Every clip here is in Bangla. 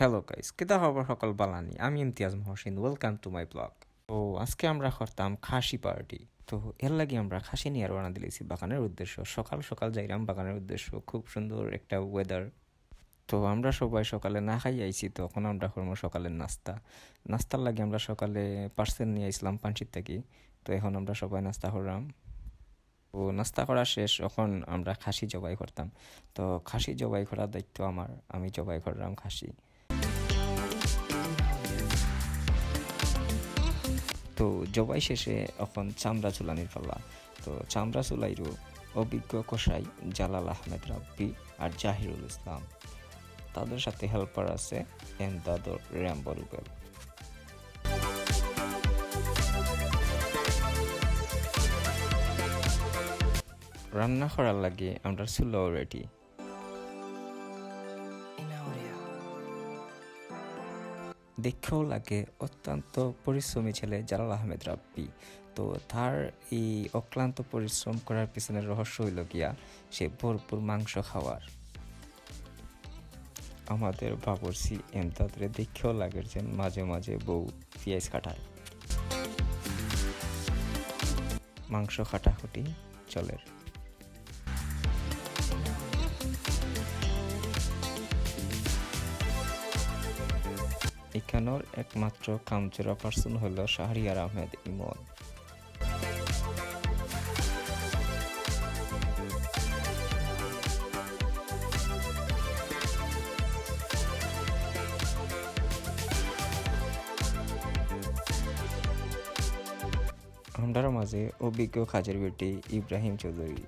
হ্যালো গাইস, কেদা খবর সকাল বালানি। আমি Imtiaz Mohsin, welcome to my blog. তো আজকে আমরা করতাম খাসি পার্টি। তো এর লাগে আমরা খাসি নিয়ে রওনা দিলেছি বাগানের উদ্দেশ্য। সকাল সকাল যাইলাম বাগানের উদ্দেশ্য, খুব সুন্দর একটা ওয়েদার। তো আমরা সবাই সকালে না খাই আইছি, তখন আমরা করবো সকালের নাস্তার লাগে আমরা সকালে পার্সেল নিয়ে আসলাম পানশির থেকে। তো এখন আমরা সবাই নাস্তা করলাম। তো নাস্তা করা শেষ, এখন আমরা খাসি জবাই করতাম। তো খাসি জবাই করার দায়িত্ব আমার, আমি জবাই করলাম খাসি। তো জবাই শেষে এখন চামড়া চুলানির পালা। তো চামড়া চুলাইরও অভিজ্ঞ কসাই জালাল আহমেদ রাব্বি আর জাহিরুল ইসলাম, তাদের সাথে হেল্পার আছে এমদাদর র্যাম্বো রুবেল। রান্না করার লাগে আমরা চুলাও রেডি। দেখেও লাগে অত্যন্ত পরিশ্রমী ছেলে জালাল আহমেদ রাব্বি। তো তার এই অক্লান্ত পরিশ্রম করার পিছনের রহস্য হইল গিয়া সে ভরপুর মাংস খাওয়ার। আমাদের বাবরসি এমদাদরে দেখেও লাগে যে মাঝে মাঝে বউ পেঁয়াজ কাটায়। মাংস কাটাকুটি চলে। এখানের একমাত্র কামচোরা পার্সন হলো শাহরিয়ার আহমেদ ইমন। আমরার মাঝে অভিজ্ঞ খাজের বেটি ইব্রাহিম চৌধুরী।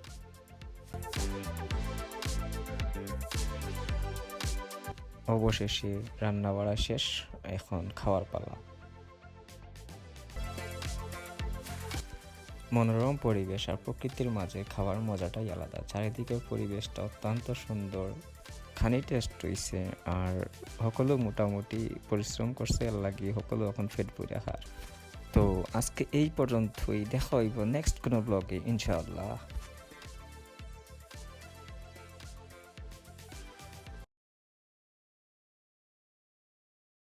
অবশেষে রান্না বাড়া শেষ, এখন খাওয়ার পালা। মনোরম পরিবেশ আর প্রকৃতির মাঝে খাওয়ার মজাটাই আলাদা। চারিদিকের পরিবেশটা অত্যন্ত সুন্দর, খানি টেস্ট হয়েছে। আর সকলেও মোটামুটি পরিশ্রম করছে, এর লাগি সকলেও এখন ফেট পড়ে খার। তো আজকে এই পর্যন্তই, দেখা হইব নেক্সট কোনো ব্লগে ইনশাআল্লাহ।